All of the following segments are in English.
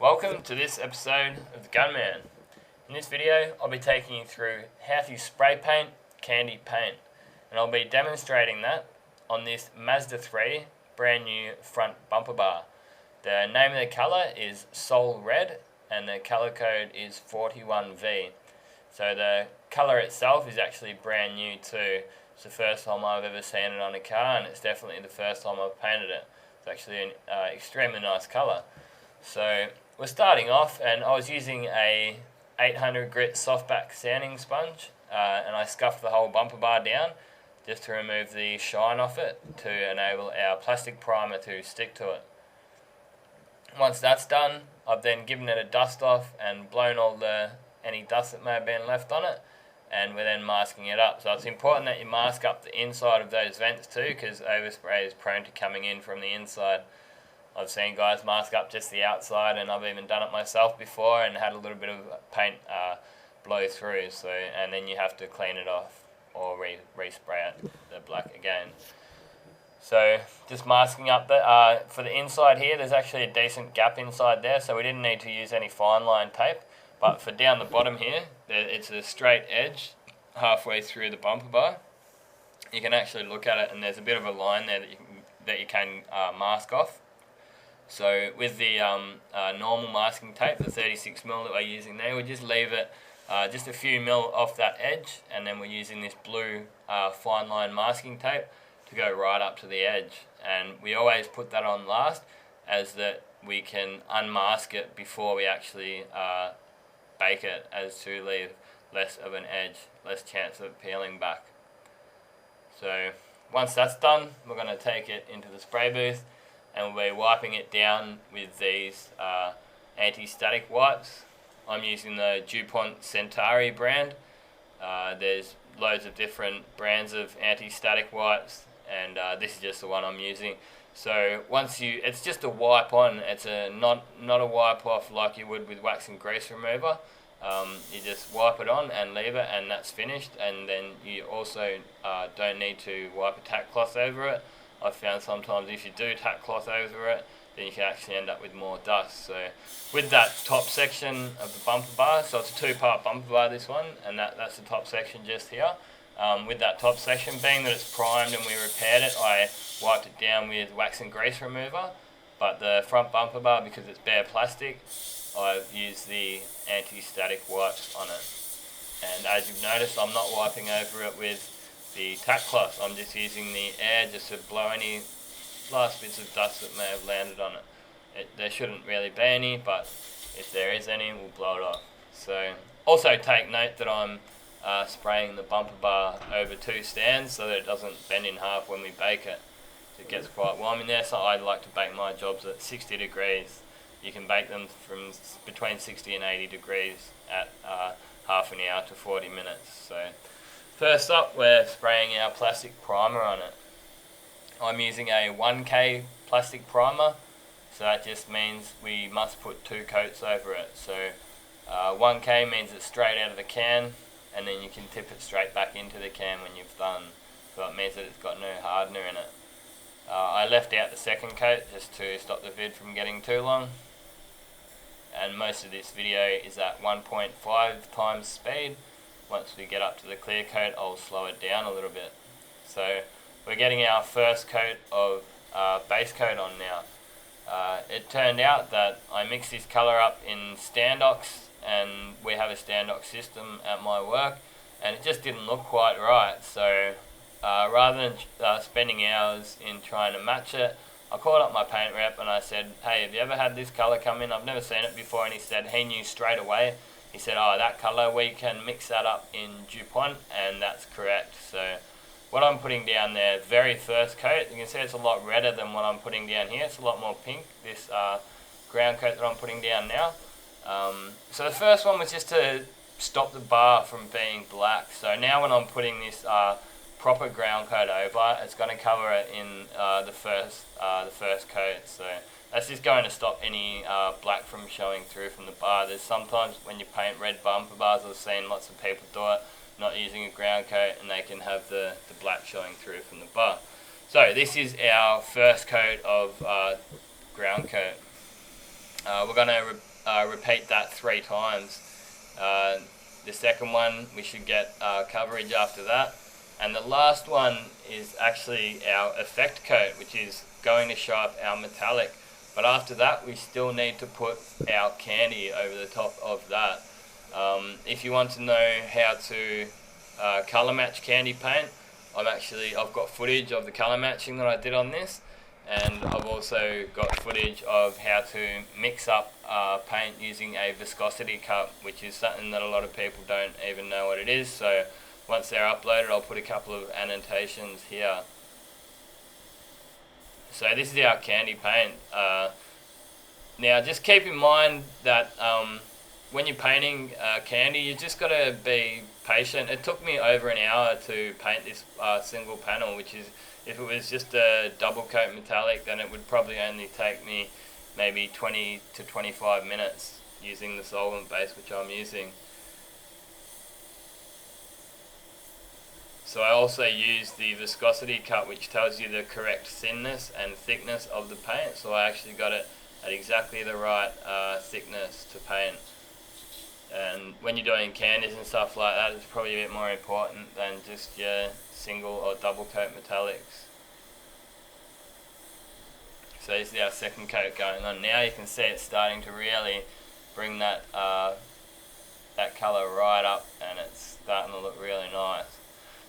Welcome to this episode of the Gunman. In this video, I'll be taking you through how to spray paint candy paint, and I'll be demonstrating that on this Mazda 3 brand new front bumper bar. The name of the colour is Sol Red and the colour code is 41V. So the colour itself is actually brand new too. It's the first time I've ever seen it on a car, and it's definitely the first time I've painted it. It's actually an extremely nice colour. So we're starting off, and I was using a 800 grit softback sanding sponge, and I scuffed the whole bumper bar down just to remove the shine off it to enable our plastic primer to stick to it. Once that's done, I've then given it a dust off and blown all any dust that may have been left on it, and we're then masking it up. So it's important that you mask up the inside of those vents too, because overspray is prone to coming in from the inside. I've seen guys mask up just the outside, and I've even done it myself before and had a little bit of paint blow through, and then you have to clean it off or respray it the black again. So just masking up for the inside here, there's actually a decent gap inside there, so we didn't need to use any fine line tape. But for down the bottom here, it's a straight edge halfway through the bumper bar. You can actually look at it, and there's a bit of a line there that you can mask off. So with the normal masking tape, the 36mm that we're using there, we just leave it just a few mil off that edge, and then we're using this blue fine line masking tape to go right up to the edge. And we always put that on last, as that we can unmask it before we actually bake it, as to leave less of an edge, less chance of peeling back. So once that's done, we're going to take it into the spray booth, and we'll be wiping it down with these anti-static wipes. I'm using the DuPont Centari brand. There's loads of different brands of anti-static wipes, and this is just the one I'm using. So it's just a wipe on. It's not a wipe off like you would with wax and grease remover. You just wipe it on and leave it, and that's finished. And then you also don't need to wipe a tack cloth over it. I've found sometimes if you do tack cloth over it, then you can actually end up with more dust. So with that top section of the bumper bar, so it's a two-part bumper bar, this one, and that's the top section just here. With that top section, being that it's primed and we repaired it, I wiped it down with wax and grease remover. But the front bumper bar, because it's bare plastic, I've used the anti-static wipes on it. And as you've noticed, I'm not wiping over it with the tack cloth. I'm just using the air just to blow any last bits of dust that may have landed on it. There shouldn't really be any, but if there is any, we'll blow it off. So also take note that I'm spraying the bumper bar over two stands so that it doesn't bend in half when we bake it. It gets quite warm in there, so I like to bake my jobs at 60 degrees. You can bake them from between 60 and 80 degrees at half an hour to 40 minutes. So first up, we're spraying our plastic primer on it. I'm using a 1K plastic primer, so that just means we must put 2 coats over it. So 1K means it's straight out of the can, and then you can tip it straight back into the can when you've done. So it means that it's got no hardener in it. I left out the second coat just to stop the vid from getting too long. And most of this video is at 1.5 times speed. Once we get up to the clear coat, I'll slow it down a little bit. So we're getting our first coat of base coat on now. It turned out that I mixed this colour up in Standox, and we have a Standox system at my work, and it just didn't look quite right. So rather than spending hours in trying to match it, I called up my paint rep and I said, hey, have you ever had this colour come in? I've never seen it before. And he said he knew straight away. He said, oh, that colour, we can mix that up in DuPont, and that's correct. So what I'm putting down there, very first coat, you can see it's a lot redder than what I'm putting down here. It's a lot more pink, this ground coat that I'm putting down now. So the first one was just to stop the bar from being black. So now when I'm putting this proper ground coat over, it's going to cover it in the first coat. So that's just going to stop any black from showing through from the bar. There's sometimes when you paint red bumper bars, I've seen lots of people do it not using a ground coat, and they can have the black showing through from the bar. So this is our first coat of ground coat. We're going to repeat that 3 times. The second one, we should get coverage after that. And the last one is actually our effect coat, which is going to show up our metallic. But after that, we still need to put our candy over the top of that. If you want to know how to colour match candy paint, I've got footage of the colour matching that I did on this, and I've also got footage of how to mix up paint using a viscosity cup, which is something that a lot of people don't even know what it is. So once they're uploaded, I'll put a couple of annotations here. So this is our candy paint. Now just keep in mind that when you're painting candy, you just got to be patient. It took me over an hour to paint this single panel, which is, if it was just a double coat metallic, then it would probably only take me maybe 20 to 25 minutes using the solvent base which I'm using. So I also use the viscosity cup, which tells you the correct thinness and thickness of the paint. So I actually got it at exactly the right thickness to paint. And when you're doing candies and stuff like that, it's probably a bit more important than just your single or double coat metallics. So this is our second coat going on. Now you can see it's starting to really bring that that colour right up, and it's starting to look really nice.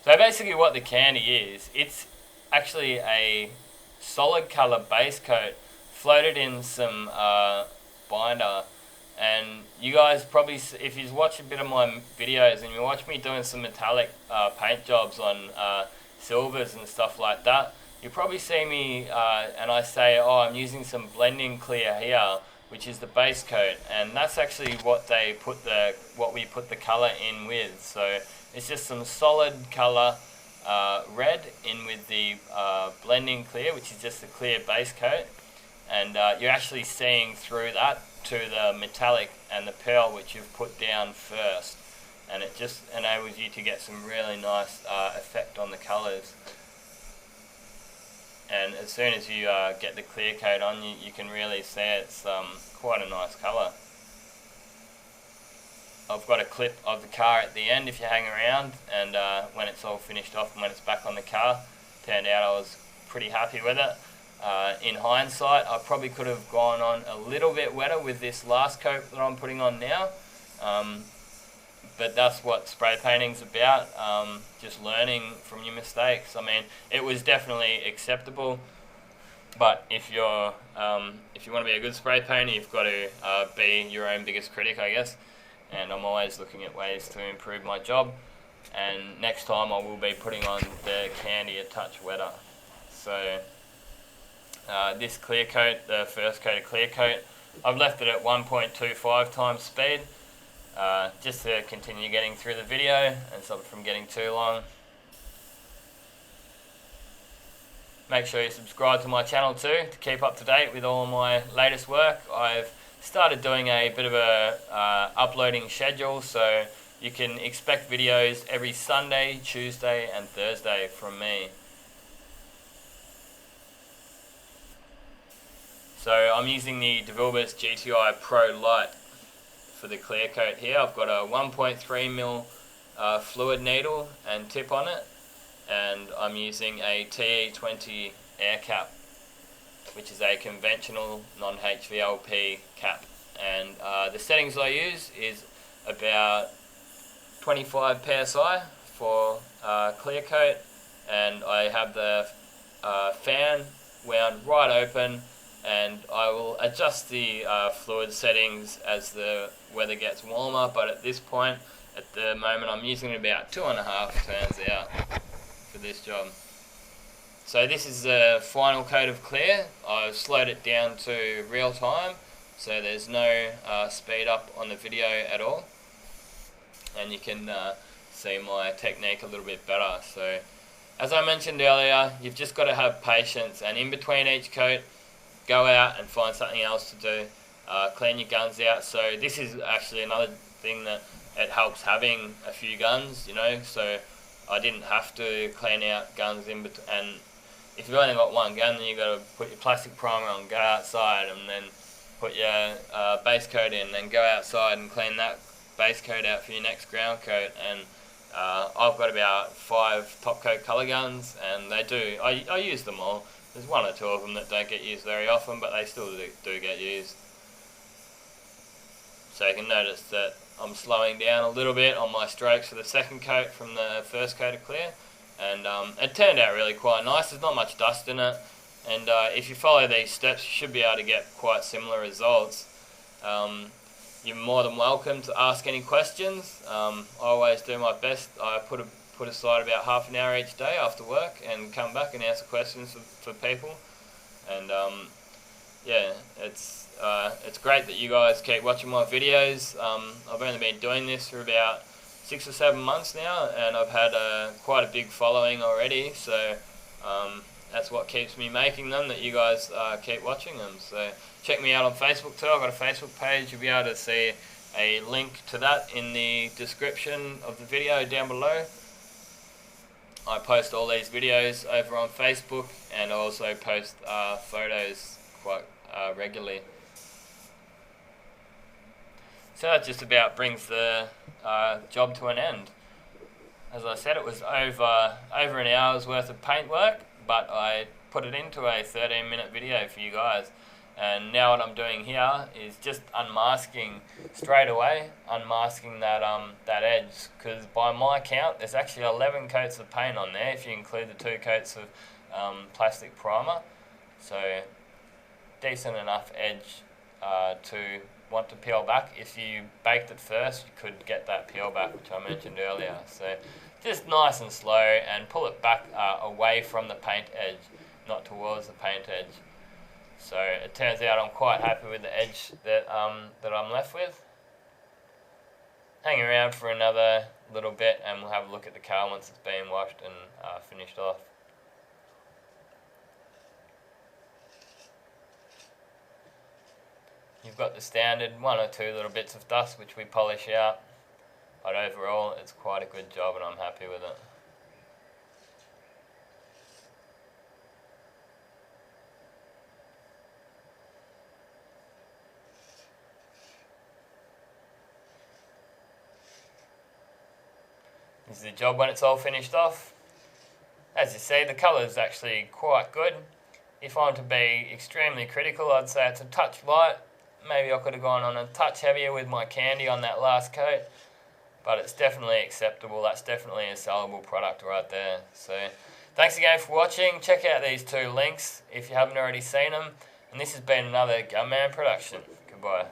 So basically what the candy is, it's actually a solid colour base coat floated in some binder. And you guys probably, if you watch a bit of my videos and you watch me doing some metallic paint jobs on silvers and stuff like that, you probably see me and I say, oh, I'm using some blending clear here, which is the base coat, and that's actually what we put the colour in with. So it's just some solid colour red in with the blending clear, which is just the clear base coat, and you're actually seeing through that to the metallic and the pearl which you've put down first, and it just enables you to get some really nice effect on the colours. And as soon as you get the clear coat on, you can really see it's quite a nice colour. I've got a clip of the car at the end if you hang around, and when it's all finished off and when it's back on the car, turned out I was pretty happy with it. In hindsight, I probably could have gone on a little bit wetter with this last coat that I'm putting on now, but that's what spray painting's about, just learning from your mistakes. I mean, it was definitely acceptable, but if you want to be a good spray painter, you've got to be your own biggest critic, I guess, and I'm always looking at ways to improve my job, and next time I will be putting on the candy a touch wetter. So this clear coat, the first coat of clear coat, I've left it at 1.25 times speed, just to continue getting through the video and stop it from getting too long. Make sure you subscribe to my channel too to keep up to date with all my latest work. I've started doing a bit of a uploading schedule, so you can expect videos every Sunday, Tuesday and Thursday from me. So I'm using the DeVilbiss GTI Pro Lite for the clear coat here. I've got a 1.3mm fluid needle and tip on it, and I'm using a TE20 Air Cap, which is a conventional non-HVLP cap. And the settings I use is about 25 psi for clear coat, and I have the fan wound right open, and I will adjust the fluid settings as the weather gets warmer, but at this point, at the moment, I'm using about 2.5 turns out for this job. So this is the final coat of clear. I've slowed it down to real time, so there's no speed up on the video at all, and you can see my technique a little bit better. So as I mentioned earlier, you've just got to have patience, and in between each coat, go out and find something else to do. Clean your guns out. So this is actually another thing that it helps having a few guns, you know, so I didn't have to clean out guns in between. And if you've only got one gun, then you've got to put your plastic primer on, go outside, and then put your base coat in, and go outside and clean that base coat out for your next ground coat. And I've got about 5 top coat colour guns, and they do. I use them all. There's 1 or 2 of them that don't get used very often, but they still do get used. So you can notice that I'm slowing down a little bit on my strokes for the second coat from the first coat of clear, and it turned out really quite nice. There's not much dust in it, and if you follow these steps, you should be able to get quite similar results. You're more than welcome to ask any questions. I always do my best. I put aside about half an hour each day after work and come back and answer questions for people. And yeah, it's great that you guys keep watching my videos. I've only been doing this for about 6 or 7 months now, and I've had quite a big following already. So that's what keeps me making them, that you guys keep watching them. So check me out on Facebook too. I've got a Facebook page. You'll be able to see a link to that in the description of the video down below. I post all these videos over on Facebook, and I also post photos quite regularly. So that just about brings the job to an end. As I said, it was over an hour's worth of paint work, but I put it into a 13-minute video for you guys. And now what I'm doing here is just unmasking straight away, unmasking that edge, because by my count there's actually 11 coats of paint on there if you include the 2 coats of plastic primer. So decent enough edge to want to peel back. If you baked it first, you could get that peel back, which I mentioned earlier. So just nice and slow, and pull it back away from the paint edge, not towards the paint edge. So it turns out I'm quite happy with the edge that I'm left with. Hang around for another little bit and we'll have a look at the car once it's been washed and finished off. You've got the standard 1 or 2 little bits of dust which we polish out, but overall it's quite a good job and I'm happy with it. This is the job when it's all finished off. As you see, the colour is actually quite good. If I'm to be extremely critical, I'd say it's a touch light. Maybe I could have gone on a touch heavier with my candy on that last coat, but it's definitely acceptable. That's definitely a sellable product right there. So thanks again for watching. Check out these 2 links if you haven't already seen them. And this has been another Gunman production. Goodbye.